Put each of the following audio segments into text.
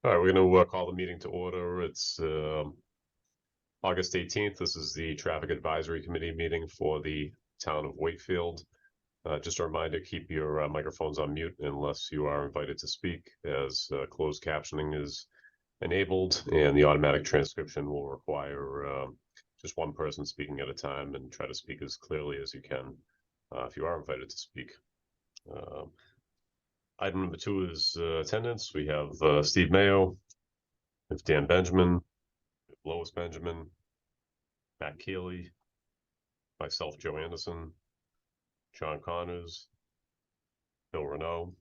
All right, we're going to call the meeting to order. It's August 18th. This is the Traffic Advisory Committee meeting for the town of Wakefield. Just a reminder, keep your microphones on mute unless you are invited to speak, as closed captioning is enabled, and the automatic transcription will require just one person speaking at a time, and try to speak as clearly as you can if you are invited to speak. Item number 2 is attendance. We have Steve Mayo, we have Dan Benjamin, Lois Benjamin, Matt Keeley, myself, Joe Anderson, John Connors, Bill Renault,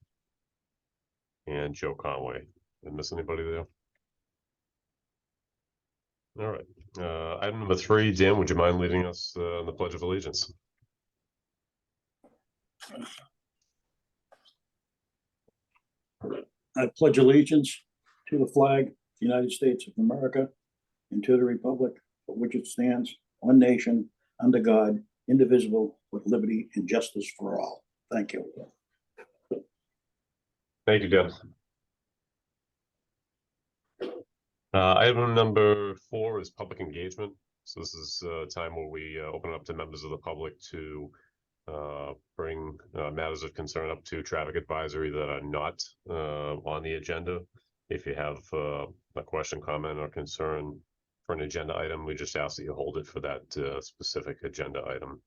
and Joe Conway. Did I miss anybody there? All right. Item number 3, Dan, would you mind leading us in the Pledge of Allegiance? I pledge allegiance to the flag of the United States of America and to the republic for which it stands, one nation, under God, indivisible, with liberty and justice for all. Thank you. Thank you, Dan. Item number 4 is public engagement. So this is a time where we open it up to members of the public to bring matters of concern up to traffic advisory that are not on the agenda. If you have a question, comment, or concern for an agenda item, we just ask that you hold it for that specific agenda item.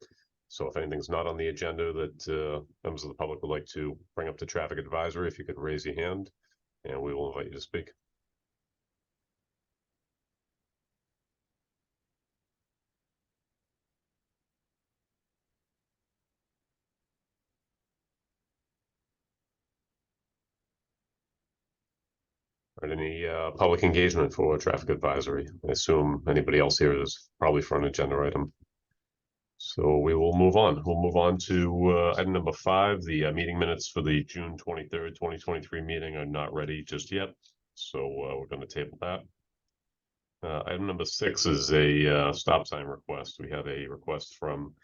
So if anything's not on the agenda that members of the public would like to bring up to traffic advisory, if you could raise your hand, and we will invite you to speak. All right, any public engagement for traffic advisory? I assume anybody else here is probably for an agenda item. So we will move on. We'll move on to item number 5. The meeting minutes for the June 23rd, 2023 meeting are not ready just yet. So we're going to table that. Item number 6 is a stop sign request. We have a request from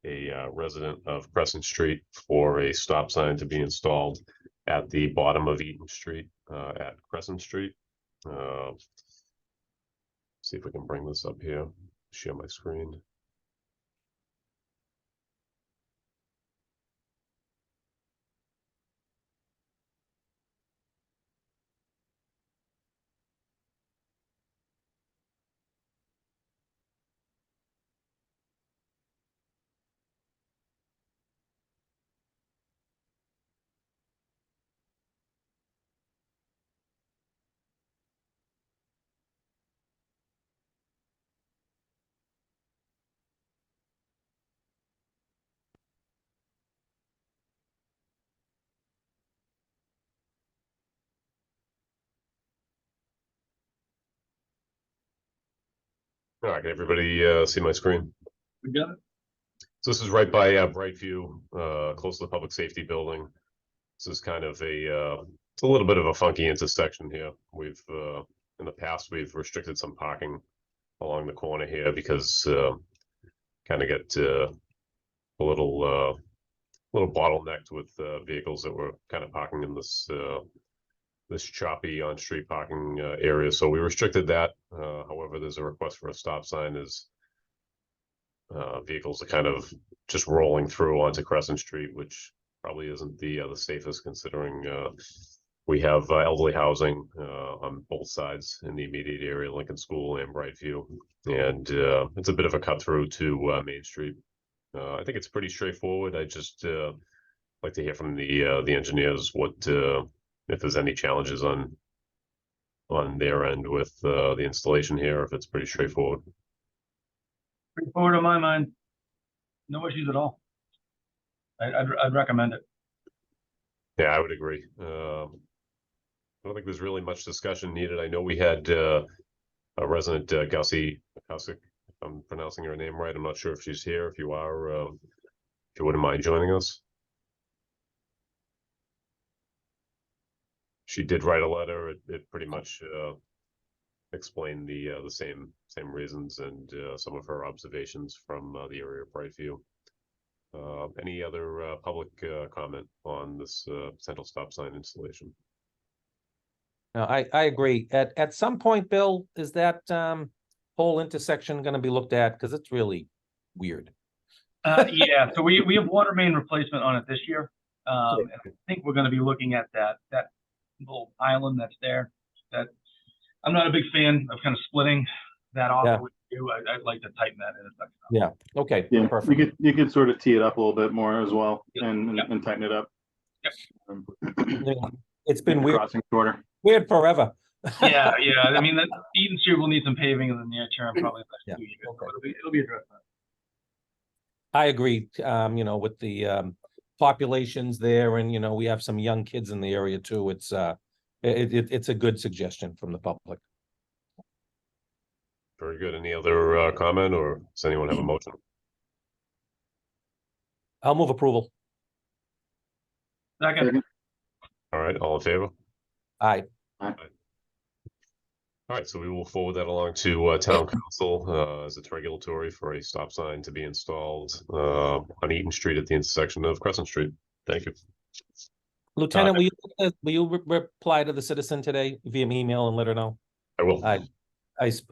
a resident of Crescent Street for a stop sign to be installed at the bottom of Eaton Street at Crescent Street. See if we can bring this up here, share my screen. All right, can everybody see my screen? We got it. So this is right by Brightview, close to the public safety building. This is kind of it's a little bit of a funky intersection here. We've in the past we've restricted some parking along the corner here because kind of get a little bottlenecked with vehicles that were kind of parking in this this choppy on-street parking area. So we restricted that. However, there's a request for a stop sign as vehicles are kind of just rolling through onto Crescent Street, which probably isn't the safest, considering we have elderly housing on both sides in the immediate area, Lincoln School and Brightview, and it's a bit of a cut through to Main Street. I think it's pretty straightforward. I just like to hear from the engineers what if there's any challenges on their end with the installation here, if it's pretty straightforward. Straightforward on my mind. No issues at all. I'd recommend it. Yeah, I would agree. I don't think there's really much discussion needed. I know we had a resident, Gussie, if I'm pronouncing her name right. I'm not sure if she's here. If you are, if you wouldn't mind joining us. She did write a letter. It pretty much explained the same reasons and some of her observations from the area of Brightview. Any other public comment on this potential stop sign installation? No, I agree. At some point, Bill, is that whole intersection gonna be looked at? Because it's really weird. Yeah, so we have water main replacement on it this year. And I think we're gonna be looking at that little island that's there. That I'm not a big fan of kind of splitting that off. Yeah. With you. I'd like to tighten that intersection up. Yeah, okay, Yeah, perfect. you could sort of tee it up a little bit more as well Yep. and Yep. and tighten it up. Yep. It's been Make the weird, crossing shorter. weird forever. Yeah. I mean, Eden Street will need some paving in the near term, probably the Yeah, next 2 years. okay. So it'll be addressed. I agree, with the populations there, and we have some young kids in the area too. It's it's a good suggestion from the public. Very good. Any other comment, or does anyone have a motion? I'll move approval. Second. All right, all in favor? Aye. All right, so we will forward that along to town council as it's regulatory for a stop sign to be installed on Eaton Street at the intersection of Crescent Street. Thank you. Lieutenant, will you reply to the citizen today via email and let her know? I will. I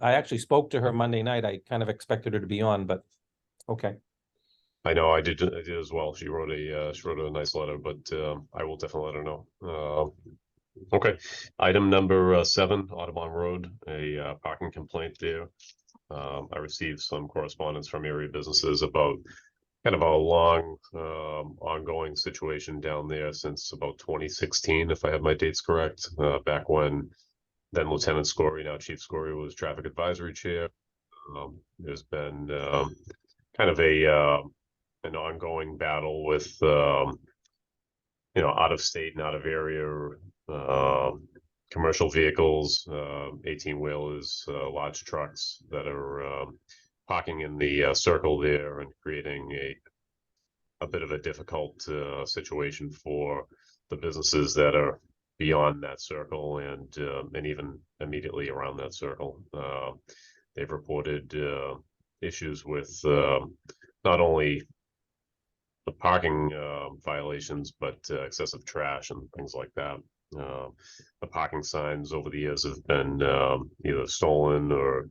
actually spoke to her Monday night. I kind of expected her to be on, but okay. I know I did as well. She wrote a nice letter, but I will definitely let her know. Okay, item number 7, Audubon Road, a parking complaint there. I received some correspondence from area businesses about kind of a long ongoing situation down there since about 2016, if I have my dates correct, back when then Lieutenant Scory, now Chief Scory, was traffic advisory chair. There's been kind of an ongoing battle with out of state and out of area commercial vehicles, 18-wheelers, large trucks that are parking in the circle there and creating a bit of a difficult situation for the businesses that are beyond that circle and even immediately around that circle. They've reported issues with not only the parking violations, but excessive trash and things like that. The parking signs over the years have been either stolen or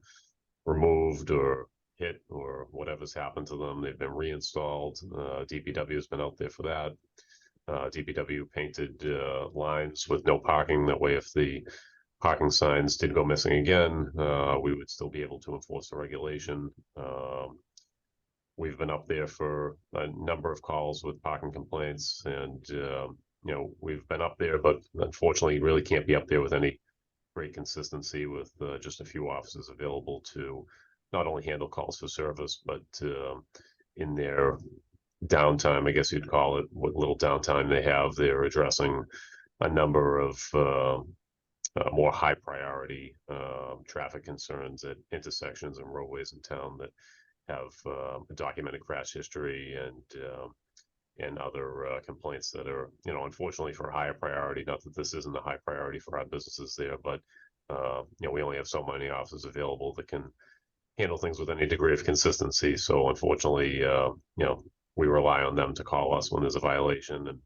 removed or hit or whatever's happened to them. They've been reinstalled. DPW has been out there for that. DPW painted lines with no parking. That way, if the parking signs did go missing again, we would still be able to enforce the regulation. We've been up there for a number of calls with parking complaints, and we've been up there, but unfortunately, really can't be up there with any great consistency with just a few officers available to not only handle calls for service, but in their downtime, I guess you'd call it, what little downtime they have, they're addressing a number of more high priority traffic concerns at intersections and roadways in town that have a documented crash history and other complaints that are, unfortunately for a higher priority. Not that this isn't a high priority for our businesses there, but we only have so many officers available that can handle things with any degree of consistency. So unfortunately, we rely on them to call us when there's a violation, and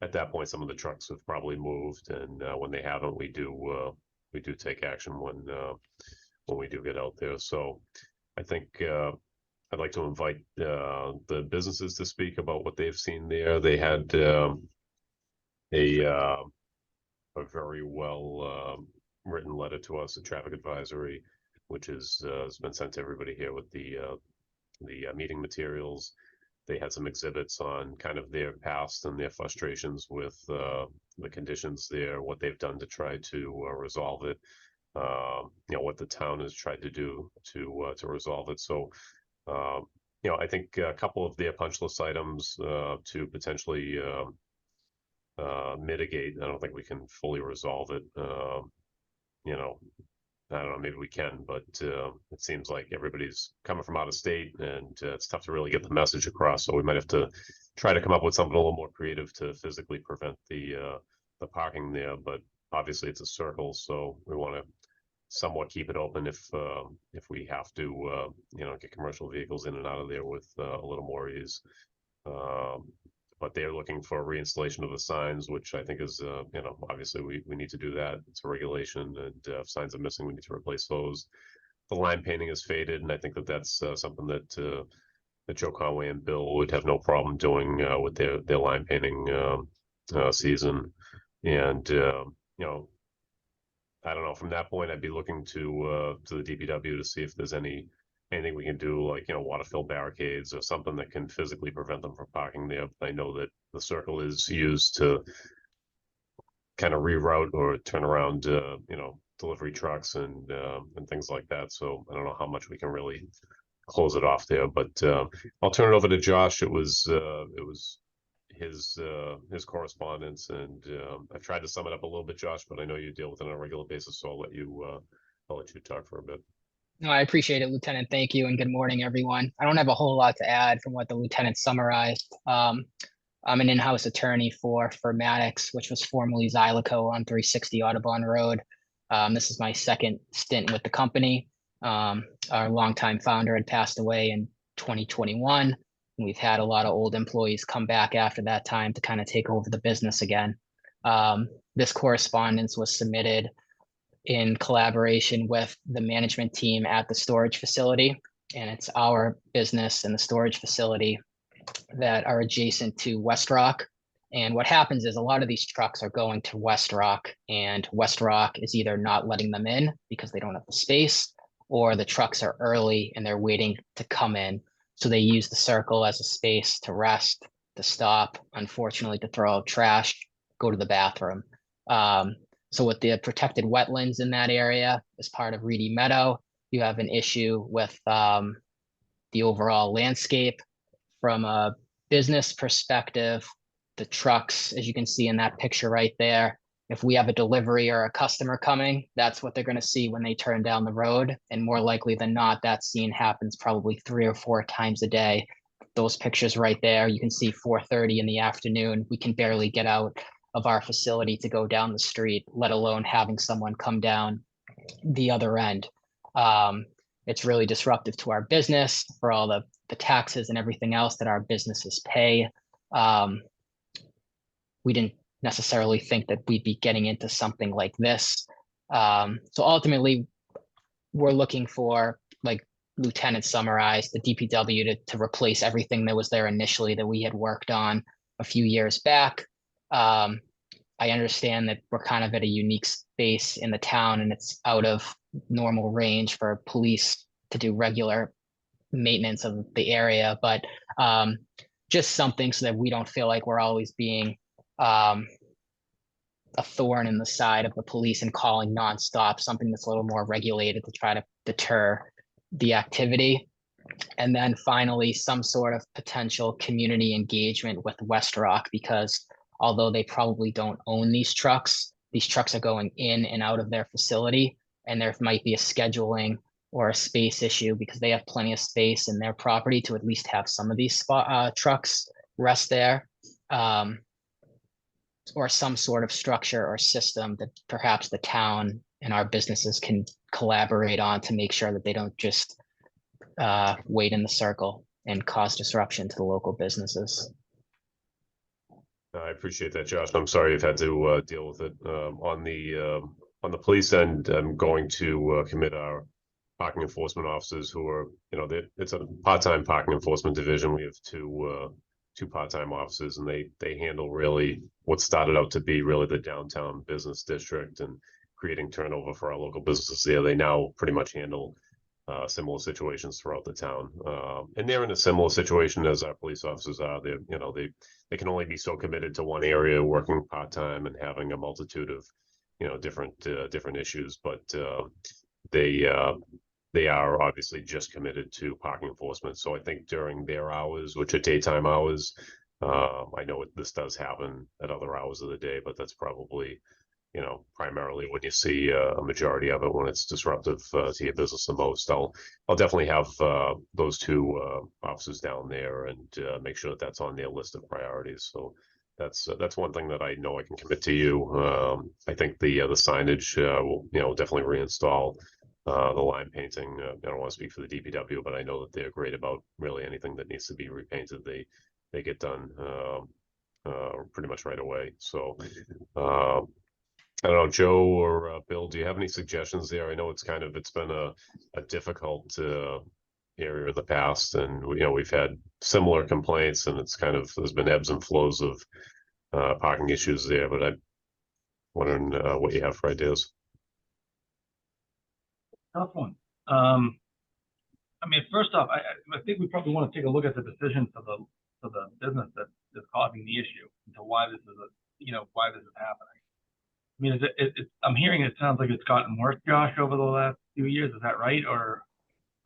at that point, some of the trucks have probably moved, and when they haven't, we do take action when we do get out there. So I think I'd like to invite the businesses to speak about what they've seen there. They had a very well written letter to us, a traffic advisory, which has been sent to everybody here with the meeting materials. They had some exhibits on kind of their past and their frustrations with the conditions there, what they've done to try to resolve it, what the town has tried to do to resolve it. So, I think a couple of their punch list items to potentially mitigate. I don't think we can fully resolve it. I don't know, maybe we can, but it seems like everybody's coming from out of state, and it's tough to really get the message across. So we might have to try to come up with something a little more creative to physically prevent the parking there. But obviously, it's a circle, so we want to somewhat keep it open if we have to, get commercial vehicles in and out of there with a little more ease. but they're looking for reinstallation of the signs, which I think is, you know, obviously we need to do that. It's a regulation, and if signs are missing, we need to replace those. The line painting is faded, and I think that that's something that Joe Conway and Bill would have no problem doing with their line painting season. And you know, I don't know. From that point, I'd be looking to the DPW to see if there's anything we can do, like, you know, water fill barricades or something that can physically prevent them from parking there. But I know that the circle is used to kind of reroute or turn around, you know, delivery trucks and things like that. So I don't know how much we can really close it off there. But I'll turn it over to Josh. It was his correspondence, and I've tried to sum it up a little bit, Josh, but I know you deal with it on a regular basis, so I'll let you talk for a bit. No, I appreciate it, Lieutenant. Thank you, and good morning, everyone. I don't have a whole lot to add from what the lieutenant summarized. I'm an in-house attorney for Maddox, which was formerly Zylico on 360 Audubon Road. This is my second stint with the company. Our longtime founder had passed away in 2021. And we've had a lot of old employees come back after that time to kind of take over the business again. This correspondence was submitted in collaboration with the management team at the storage facility. And it's our business and the storage facility that are adjacent to West Rock. And what happens is a lot of these trucks are going to West Rock, and West Rock is either not letting them in because they don't have the space, or the trucks are early and they're waiting to come in. So they use the circle as a space to rest, to stop, unfortunately, to throw out trash, go to the bathroom. So with the protected wetlands in that area as part of Reedy Meadow, you have an issue with the overall landscape. From a business perspective, the trucks, as you can see in that picture right there, if we have a delivery or a customer coming, that's what they're going to see when they turn down the road. And more likely than not, that scene happens probably 3 or 4 times a day. Those pictures right there, you can see 4:30 in the afternoon. We can barely get out of our facility to go down the street, let alone having someone come down the other end. It's really disruptive to our business for all the taxes and everything else that our businesses pay. We didn't necessarily think that we'd be getting into something like this. So ultimately, we're looking for, like Lieutenant summarized, the DPW to replace everything that was there initially that we had worked on a few years back. I understand that we're kind of at a unique space in the town, and it's out of normal range for police to do regular maintenance of the area, but just something so that we don't feel like we're always being a thorn in the side of the police and calling nonstop, something that's a little more regulated to try to deter the activity. And then finally, some sort of potential community engagement with West Rock, because although they probably don't own these trucks are going in and out of their facility, and there might be a scheduling or a space issue because they have plenty of space in their property to at least have some of these trucks rest there. Or some sort of structure or system that perhaps the town and our businesses can collaborate on to make sure that they don't just wait in the circle and cause disruption to the local businesses. I appreciate that, Josh. I'm sorry you've had to deal with it. On the police end, I'm going to commit our parking enforcement officers who are, you know, it's a part-time parking enforcement division. We have two part-time officers, and they handle really what started out to be really the downtown business district and creating turnover for our local businesses there. They now pretty much handle similar situations throughout the town, and they're in a similar situation as our police officers are. They, you know, they can only be so committed to one area, working part-time and having a multitude of, you know, different issues, but they are obviously just committed to parking enforcement. So I think during their hours, which are daytime hours, I know this does happen at other hours of the day, but that's probably, you know, primarily when you see a majority of it when it's disruptive to your business the most. I'll definitely have those two officers down there and make sure that that's on their list of priorities. So that's one thing that I know I can commit to you. I think the signage will, you know, definitely reinstall. The line painting, I don't want to speak for the DPW, but I know that they're great about really anything that needs to be repainted. They get done pretty much right away. So, I don't know, Joe or Bill, do you have any suggestions there? I know it's been a difficult area in the past, and we've had similar complaints, and there's been ebbs and flows of parking issues there. But I'm wondering what you have for ideas. Tough one. I mean, first off, I think we probably want to take a look at the decision for the business that is causing the issue, and to why this is happening. I mean, I'm hearing it sounds like it's gotten worse, Josh, over the last few years. Is that right, or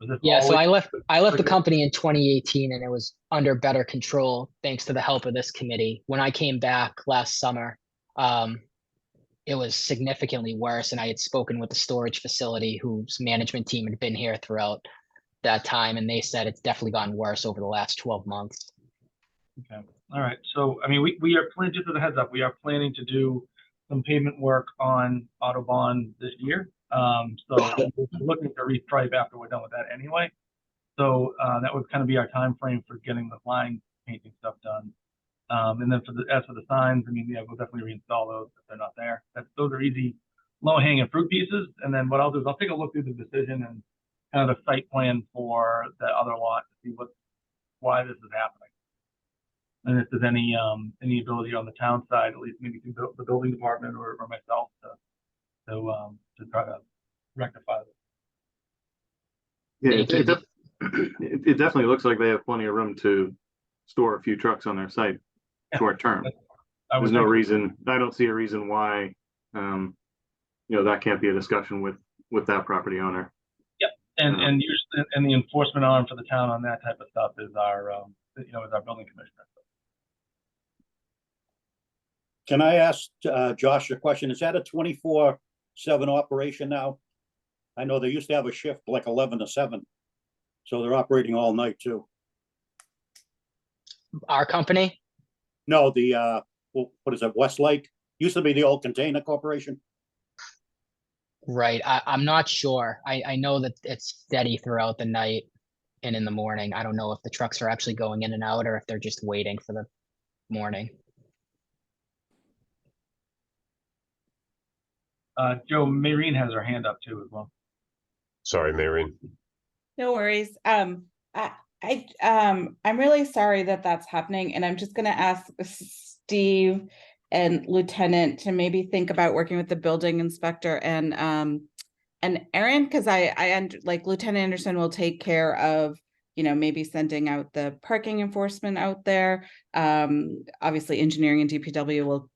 was this Yeah, so always? I left the company in 2018 and it was under better control thanks to the help of this committee. When I came back last summer, it was significantly worse, and I had spoken with the storage facility whose management team had been here throughout that time, and they said it's definitely gotten worse over the last 12 months. Okay. All right. So, I mean, we are planning, just as a heads up, we are planning to do some pavement work on Autobahn this year. So we're looking to restripe after we're done with that anyway. So that would kind of be our time frame for getting the line painting stuff done. And then as for the signs, I mean, yeah, we'll definitely reinstall those if they're not there. Those are easy, low-hanging fruit pieces. And then what I'll do is I'll take a look through the decision and kind of the site plan for the other lot to see why this is happening. And if there's any ability on the town side, at least maybe through the building department or myself to try to rectify this. Yeah, Thank you. it definitely looks like they have plenty of room to store a few trucks on their site short term. There's no reason, I don't see a reason why, that can't be a discussion with that property owner. Yep, and the enforcement arm for the town on that type of stuff is our building commissioner. Can I ask Josh a question? Is that a 24/7 operation now? I know they used to have a shift like 11 to 7. So they're operating all night too. Our company? No, what is it, Westlake? Used to be the old Container Corporation. Right. I'm not sure. I know that it's steady throughout the night and in the morning. I don't know if the trucks are actually going in and out or if they're just waiting for the morning. Joe, Maureen has her hand up too as well. Sorry, Maureen. No worries. I'm really sorry that that's happening, and I'm just going to ask Steve and Lieutenant to maybe think about working with the building inspector and Aaron, because like Lieutenant Anderson will take care of maybe sending out the parking enforcement out there. Obviously, engineering and DPW will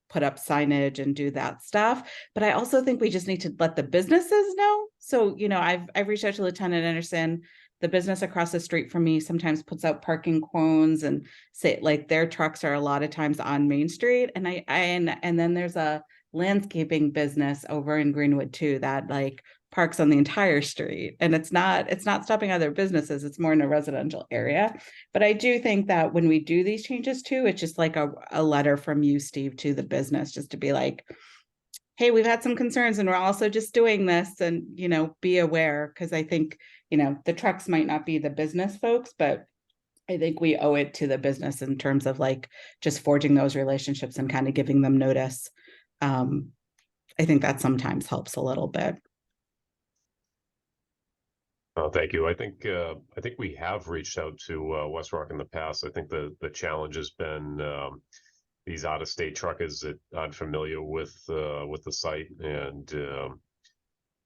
put up signage and do that stuff. But I also think we just need to let the businesses know. So, I've reached out to Lieutenant Anderson. The business across the street from me sometimes puts out parking cones and say like their trucks are a lot of times on Main Street. And and then there's a landscaping business over in Greenwood too that like parks on the entire street, and it's not stopping other businesses. It's more in a residential area. But I do think that when we do these changes too, it's just like a letter from you, Steve, to the business, just to be like, hey, we've had some concerns and we're also just doing this, and be aware, because I think the trucks might not be the business folks, but I think we owe it to the business in terms of like just forging those relationships and kind of giving them notice. I think that sometimes helps a little bit. Thank you. I think we have reached out to West Rock in the past. I think the challenge has been these out-of-state truckers that aren't familiar with the site and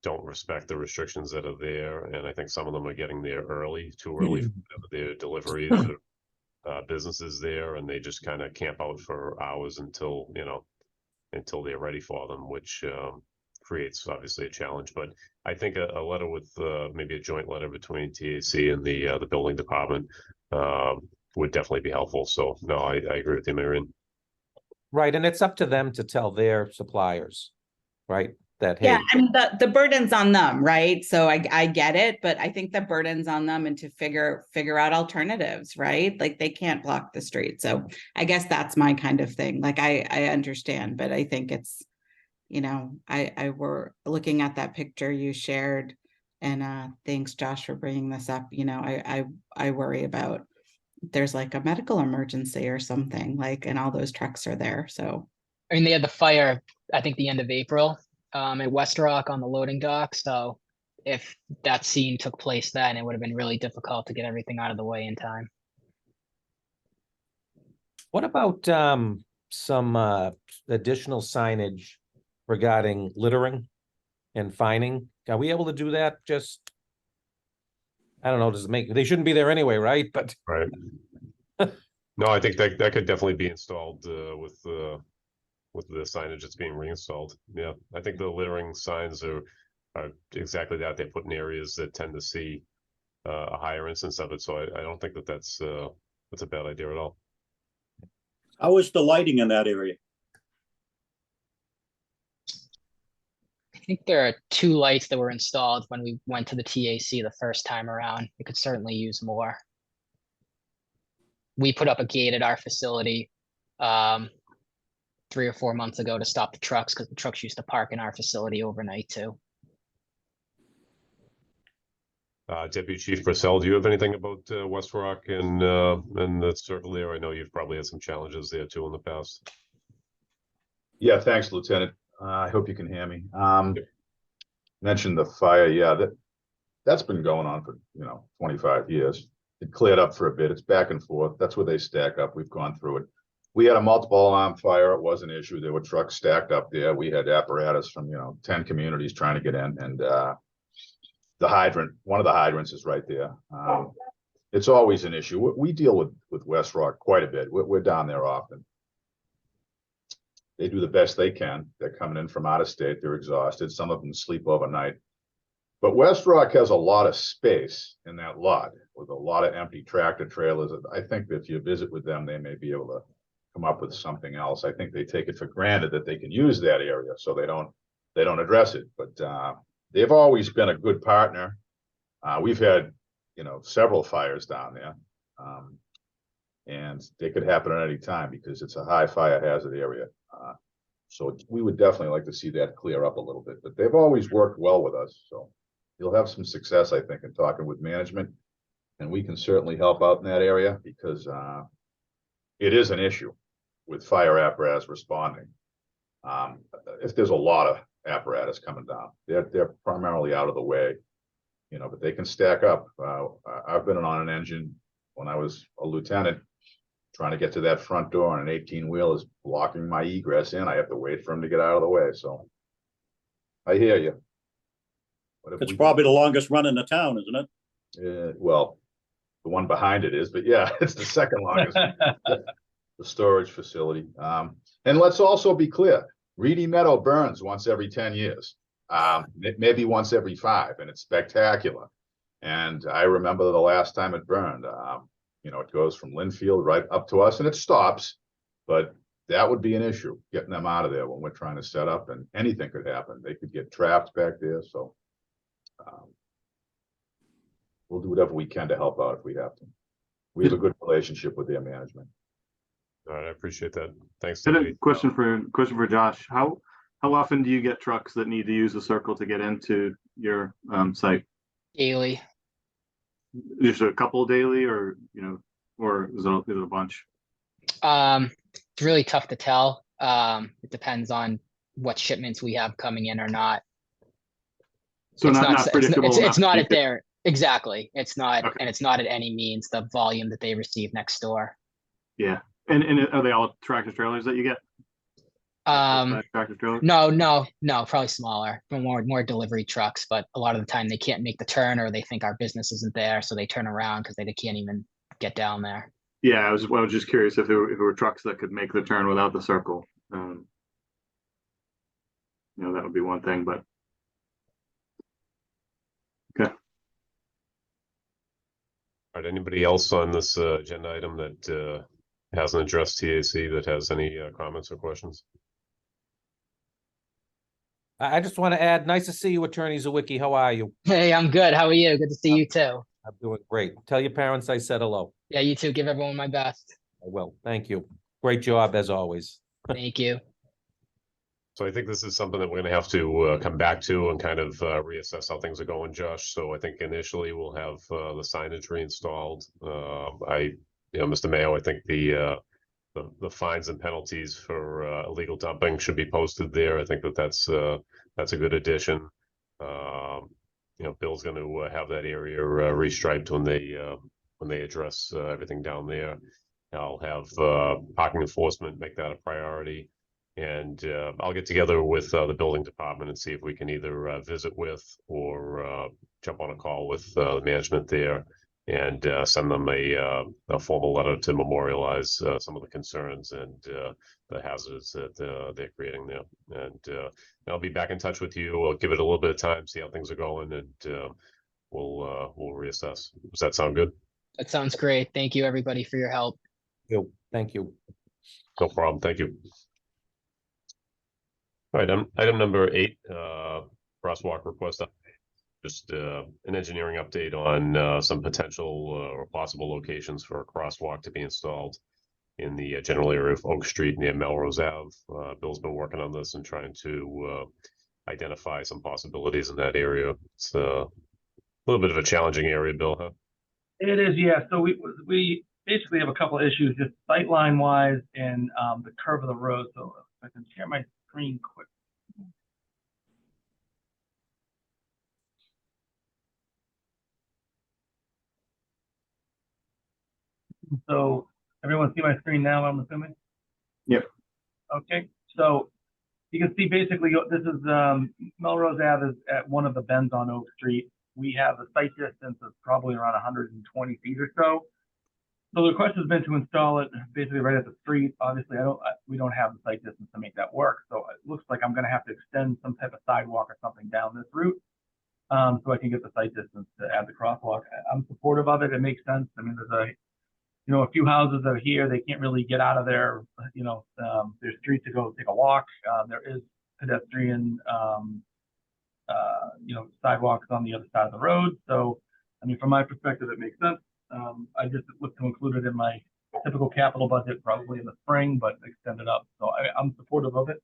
don't respect the restrictions that are there. And I think some of them are getting there too early for their deliveries or businesses there, and they just kind of camp out for hours until they're ready for them, which creates obviously a challenge. But I think a letter with maybe a joint letter between TAC and the building department would definitely be helpful. So no, I agree with you, Marion. Right, and it's up to them to tell their suppliers, right? That hey, yeah, I mean the burden's on them, right? So I get it, but I think the burden's on them and to figure out alternatives, right? Like they can't block the street. So I guess that's my kind of thing. Like I understand, but I think it's, I were looking at that picture you shared, and thanks Josh for bringing this up. I worry about there's like a medical emergency or something, like, and all those trucks are there, so. I mean, they had the fire, I think the end of April, at West Rock on the loading dock, so if that scene took place then, it would have been really difficult to get everything out of the way in time. What about some additional signage regarding littering and fining? Are we able to do that? Just, I don't know, does it make, they shouldn't be there anyway, right? But Right. No, I think that could definitely be installed with the signage that's being reinstalled. Yeah, I think the littering signs are exactly that. They put in areas that tend to see a higher instance of it. So I don't think that's a bad idea at all. How is the lighting in that area? I think there are 2 lights that were installed when we went to the TAC the first time around. We could certainly use more. We put up a gate at our facility 3 or 4 months ago to stop the trucks because the trucks used to park in our facility overnight too. Deputy Chief Purcell, do you have anything about West Rock and the circle there? I know you've probably had some challenges there too in the past. Yeah, thanks, Lieutenant. I hope you can hear me. Mentioned the fire. Yeah, that's been going on for 25 years. It cleared up for a bit. It's back and forth. That's where they stack up. We've gone through it. We had a multiple alarm fire. It was an issue. There were trucks stacked up there. We had apparatus from 10 communities trying to get in, and the hydrant, one of the hydrants is right there. It's always an issue. We deal with West Rock quite a bit. We're down there often. They do the best they can. They're coming in from out of state. They're exhausted. Some of them sleep overnight. But West Rock has a lot of space in that lot with a lot of empty tractor trailers. I think that if you visit with them, they may be able to come up with something else. I think they take it for granted that they can use that area, so they don't address it. But they've always been a good partner. We've had several fires down there, and they could happen at any time because it's a high fire hazard area. So we would definitely like to see that clear up a little bit. But they've always worked well with us, so you'll have some success, I think, in talking with management, and we can certainly help out in that area because it is an issue with fire apparatus responding. If there's a lot of apparatus coming down, they're primarily out of the way, but they can stack up. I've been on an engine when I was a lieutenant trying to get to that front door, and an 18-wheel is blocking my egress in. I have to wait for him to get out of the way. So I hear you. It's probably the longest run in the town, isn't it? Well, the one behind it is, but yeah, it's the second longest. The storage facility. And let's also be clear, Reedy Meadow burns once every 10 years, maybe once every 5, and it's spectacular. And I remember the last time it burned. It goes from Linfield right up to us, and it stops, but that would be an issue, getting them out of there when we're trying to set up, and anything could happen. They could get trapped back there, so we'll do whatever we can to help out if we have to. We have a good relationship with their management. All right, I appreciate that. Thanks. And a question for Josh. How often do you get trucks that need to use the circle to get into your site? Daily. Just a couple daily, or or is it a bunch? It's really tough to tell. It depends on what shipments we have coming in or not. So it's not predictable. It's not at their exactly. It's not, Okay. and it's not at any means the volume that they receive next door. Yeah, and are they all tractor trailers that you get? Tractor trailers? No, probably smaller, more delivery trucks. But a lot of the time they can't make the turn, or they think our business isn't there, so they turn around because they can't even get down there. Yeah, I was just curious if there were trucks that could make the turn without the circle. That would be one thing, but okay. All right, anybody else on this agenda item that hasn't addressed TAC that has any comments or questions? I just want to add, nice to see you, Attorney Zawicki. How are you? Hey, I'm good. How are you? Good to see you too. I'm doing great. Tell your parents I said hello. Yeah, you too. Give everyone my best. I will. Thank you. Great job as always. Thank you. So I think this is something that we're going to have to come back to and kind of reassess how things are going, Josh. So I think initially we'll have the signage reinstalled. Mr. Mayo, I think the fines and penalties for illegal dumping should be posted there. I think that's a good addition. Bill's going to have that area restriped when they address everything down there. I'll have parking enforcement make that a priority, and I'll get together with the building department and see if we can either visit with or jump on a call with the management there and send them a formal letter to memorialize some of the concerns and the hazards that they're creating there. And I'll be back in touch with you. I'll give it a little bit of time, see how things are going, and we'll reassess. Does that sound good? That sounds great. Thank you, everybody, for your help. Thank you. No problem. Thank you. All right, item number 8, crosswalk request. Just an engineering update on some potential or possible locations for a crosswalk to be installed in the general area of Oak Street near Melrose Ave. Bill's been working on this and trying to identify some possibilities in that area. It's a little bit of a challenging area, Bill, huh? It is, yeah. So we basically have a couple of issues, just sightline wise and the curve of the road. So if I can share my screen quick. So everyone see my screen now, I'm assuming? Yep. Okay, so you can see basically this is Melrose Ave is at one of the bends on Oak Street. We have a site distance of probably around 120 feet or so. So the request has been to install it basically right at the street. Obviously, we don't have the site distance to make that work. So it looks like I'm going to have to extend some type of sidewalk or something down this route so I can get the site distance to add the crosswalk. I'm supportive of it. It makes sense. I mean, there's a few houses that are here. They can't really get out of their street to go take a walk. There is pedestrian, sidewalks on the other side of the road. So, I mean, from my perspective, it makes sense. I just look to include it in my typical capital budget, probably in the spring, but extend it up. So I'm supportive of it,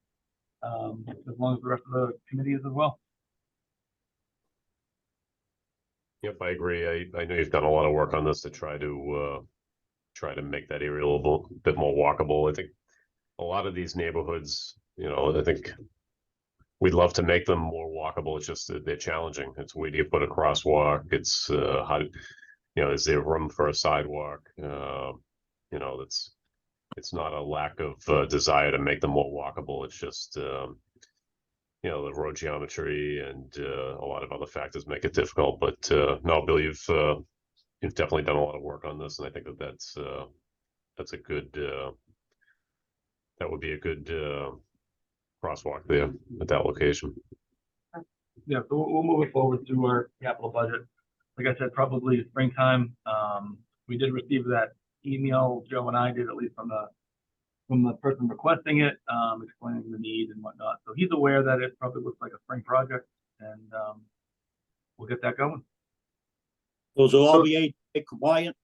as long as the rest of the committee is as well. Yep, I agree. I know you've done a lot of work on this to try to make that area a little bit more walkable. I think a lot of these neighborhoods, I think we'd love to make them more walkable. It's just that they're challenging. It's where do you put a crosswalk? It's is there room for a sidewalk? It's not a lack of desire to make them more walkable. It's just the road geometry and a lot of other factors make it difficult. But no, Bill, you've definitely done a lot of work on this, and I think that's a good that would be a good crosswalk there at that location. Yeah, so we'll move it forward through our capital budget. Like I said, probably springtime. We did receive that email, Joe and I did, at least from the person requesting it, explaining the need and whatnot. So he's aware that it probably looks like a spring project, and we'll get that going. Those will all be ADA compliant.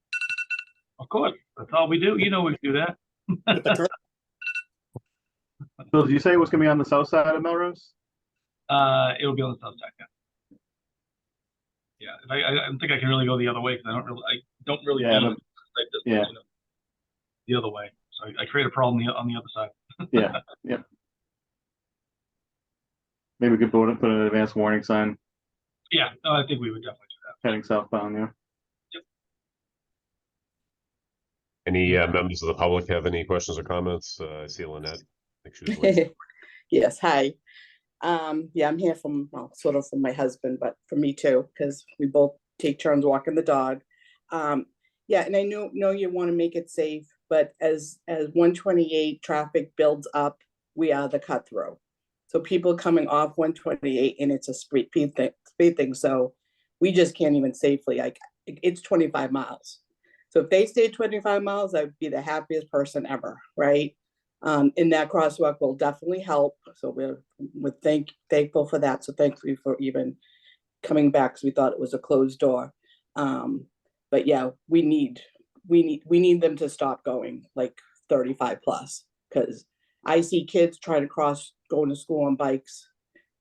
Of course, that's all we do. We do that. Bill, did you say it was going to be on the south side of Melrose? It'll be on the south side. Yeah. I don't think I can really go the other way because I don't really. Yeah. The other way. So I create a problem on the other side. Yeah. Maybe we could put an advanced warning sign. Yeah. No, I think we would definitely do that. Heading southbound, yeah. Yep. Any members of the public have any questions or comments? I see Lynette. I think she was waiting. Yes, hi. Yeah, I'm here sort of from my husband, but for me too, because we both take turns walking the dog. Yeah, and I know you want to make it safe, but as 128 traffic builds up, we are the cut through. So people coming off 128 and it's a speed thing. So we just can't even safely, it's 25 miles. So if they stay 25 miles, I'd be the happiest person ever, right? And that crosswalk will definitely help. So we're thankful for that. So thank you for even coming back, because we thought it was a closed door. But yeah, we need them to stop going like 35 plus, because I see kids trying to cross, going to school on bikes,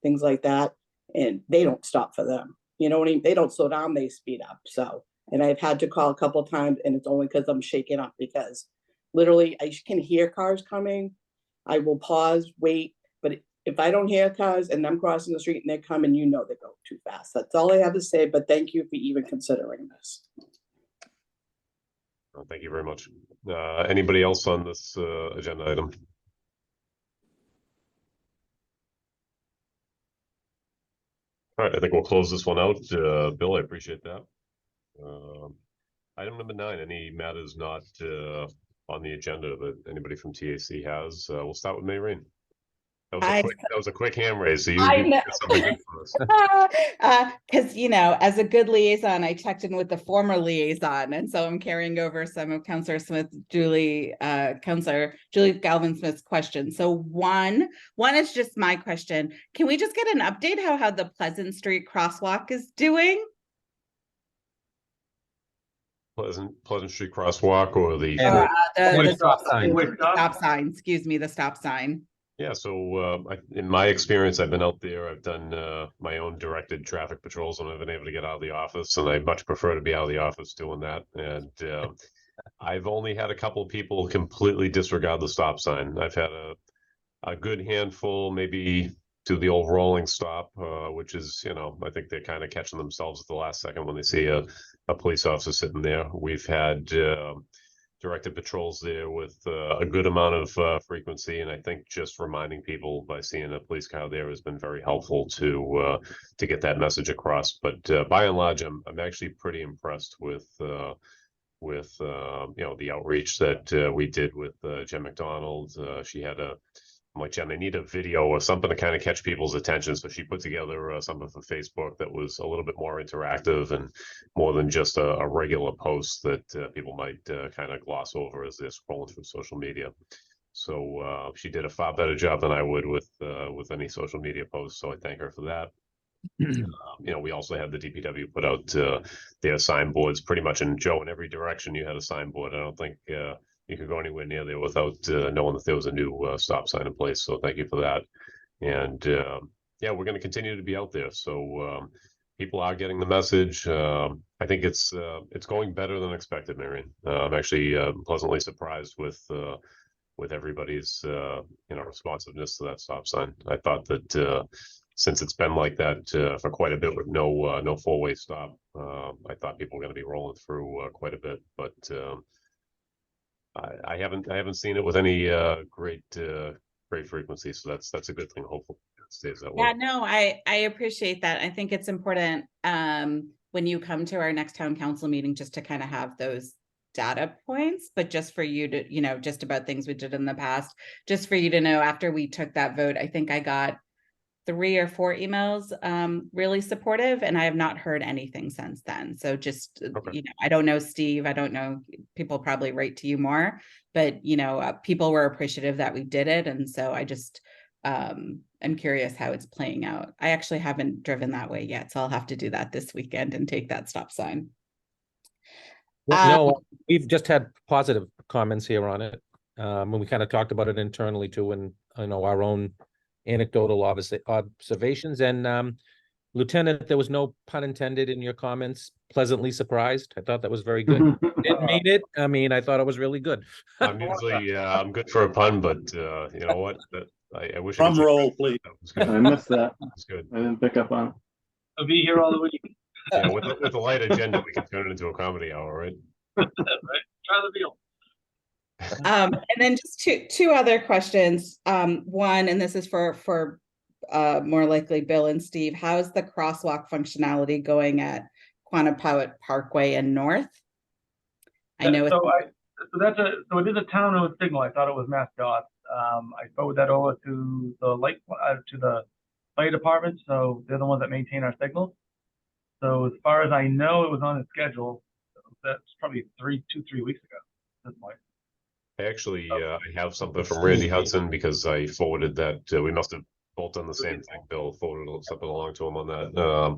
things like that, and they don't stop for them. You know what I mean? They don't slow down, they speed up. So And I've had to call a couple times, and it's only because I'm shaken up, because literally I can hear cars coming. I will pause, wait, but if I don't hear cars and I'm crossing the street and they're coming, you know they go too fast. That's all I have to say, but thank you for even considering this. Well, thank you very much. Anybody else on this agenda item? All right, I think we'll close this one out. Bill, I appreciate that. Item number 9, any matters not on the agenda that anybody from TAC has? We'll start with Mayreen. That was a quick hand raise. So I you know. got something good for us. Because, you know, as a good liaison, I checked in with the former liaison. And so I'm carrying over some of Councillor Julie Galvin Smith's questions. So one is just my question. Can we just get an update how the Pleasant Street crosswalk is doing? Pleasant Street crosswalk, or the The stop sign. stop sign, excuse me, the stop sign. Yeah, so in my experience, I've been out there. I've done my own directed traffic patrols when I've been able to get out of the office, and I much prefer to be out of the office doing that. And I've only had a couple of people completely disregard the stop sign. I've had a good handful, maybe do the old rolling stop, which is, you know, I think they're kind of catching themselves at the last second when they see a police officer sitting there. We've had directed patrols there with a good amount of frequency, and I think just reminding people by seeing a police car there has been very helpful to get that message across. But by and large, I'm actually pretty impressed with you know, the outreach that we did with Jen McDonald. She had I'm like, Jen, I need a video or something to kind of catch people's attention. So she put together something for Facebook that was a little bit more interactive and more than just a regular post that people might kind of gloss over as they're scrolling through social media. So she did a far better job than I would with any social media posts. So I thank her for that. You know, we also had the DPW put out their signboards pretty much in every direction. You had a signboard. I don't think you could go anywhere near there without knowing that there was a new stop sign in place. So thank you for that. And yeah, we're going to continue to be out there. So people are getting the message. I think it's going better than expected, Marion. I'm actually pleasantly surprised with everybody's you know, responsiveness to that stop sign. I thought that since it's been like that for quite a bit with no four-way stop, I thought people were going to be rolling through quite a bit, but I haven't seen it with any great frequency, so that's a good thing. Hopefully it stays that way. Yeah, no, I appreciate that. I think it's important when you come to our next town council meeting just to kind of have those data points, but just for you to, you know, just about things we did in the past, just for you to know, after we took that vote, I think I got 3 or 4 emails really supportive, and I have not heard anything since then. So just Okay. you know, I don't know, Steve, I don't know, people probably write to you more, but you know, people were appreciative that we did it, and so I just I'm curious how it's playing out. I actually haven't driven that way yet, so I'll have to do that this weekend and take that stop sign. No, we've just had positive comments here on it. When we kind of talked about it internally too, and you know, our own anecdotal observations. And Lieutenant, there was no pun intended in your comments. Pleasantly surprised. I thought that was very good. Didn't mean it. I mean, I thought it was really good. I'm usually I'm good for a pun, but you know what? I wish. Drum roll, please. That was good. I missed that. That's good. I didn't pick up on. I'll be here all the week. Yeah, with a light agenda, we can turn it into a comedy hour, right? Right? Try the veal. And then just two other questions. One, and this is for more likely Bill and Steve. How's the crosswalk functionality going at Quannapowitt Parkway and North? I know So it is a town-owned signal. I thought it was MassDOT. I forwarded that over to the fire department, so they're the ones that maintain our signals. So as far as I know, it was on the schedule. That's probably 3 weeks ago at this point. I actually I have something from Randy Hudson because I forwarded that. We must have both done the same thing. Bill forwarded something along to him on that.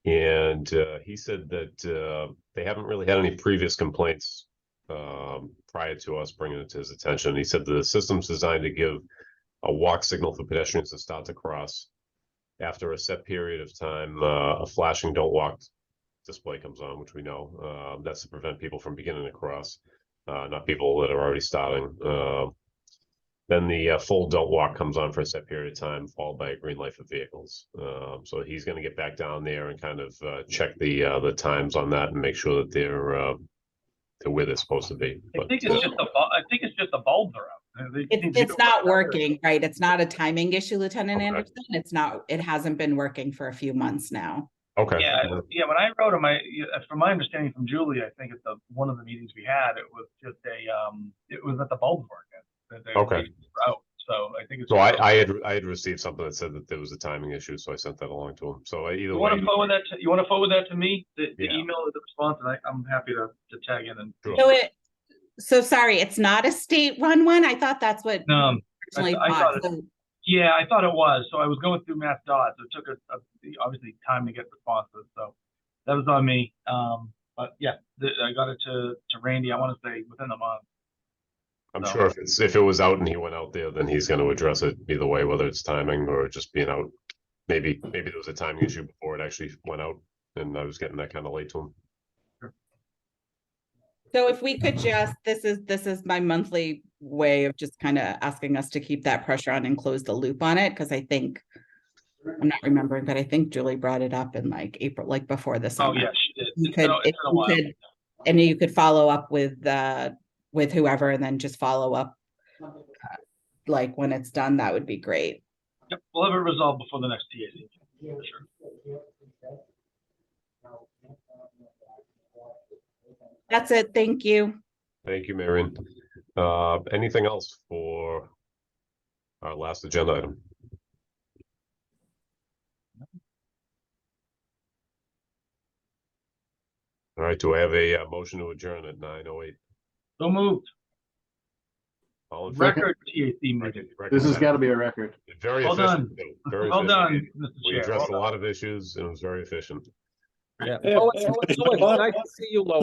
And he said that they haven't really had any previous complaints prior to us bringing it to his attention. He said the system's designed to give a walk signal for pedestrians to start to cross. After a set period of time, a flashing don't walk display comes on, which we know, that's to prevent people from beginning to cross, not people that are already starting. Then the full don't walk comes on for a set period of time, followed by a green light for vehicles. So he's going to get back down there and kind of check the times on that and make sure that they're where they're supposed to be. I think it's just the bulbs are out. It's not working, right? It's not a timing issue, Lieutenant Okay. Anderson. It's not, it hasn't been working for a few months now. Okay. Yeah, when I wrote him, from my understanding from Julie, I think at one of the meetings we had, it was just it was that the bulbs weren't good. That Okay. out. So I think it's. So I had received something that said that there was a timing issue, so I sent that along to him. So either You way, want to forward that? You want to forward that to me? The Yeah. email or the response, and I'm happy to tag in and. Sure. So sorry, it's not a state-run one? I thought that's what originally I thought. thought yeah, I thought it was. So I was going through Mass Dot, so it took obviously time to get responses. So that was on me. But yeah, I got it to Randy. I want to say within a month. I'm So. sure if it was out and he went out there, then he's going to address it either way, whether it's timing or just being out. Maybe there was a timing issue before it actually went out, and I was getting that kind of late to him. So if we could just, this is my monthly way of just kind of asking us to keep that pressure on and close the loop on it, because I think, I'm not remembering, but I think Julie brought it up in like April, like before the summer. Oh yeah, she did. You could, if you could, and you could follow up with whoever, and then just follow up like when it's done, that would be great. Yep, we'll have it resolved before the next TAC. For sure. That's it. Thank you. Thank you, Marion. Anything else for our last agenda item? All right, do I have a motion to adjourn at 9:08? So moved. All in favor? Record TAC meeting. This has got to be a record. Very Well efficient. done. Too. Very Well efficient. done, Mr. We Chair. addressed Well a lot of issues and it was very efficient. Yeah. Yeah. Oh, it's nice to see you, Lois.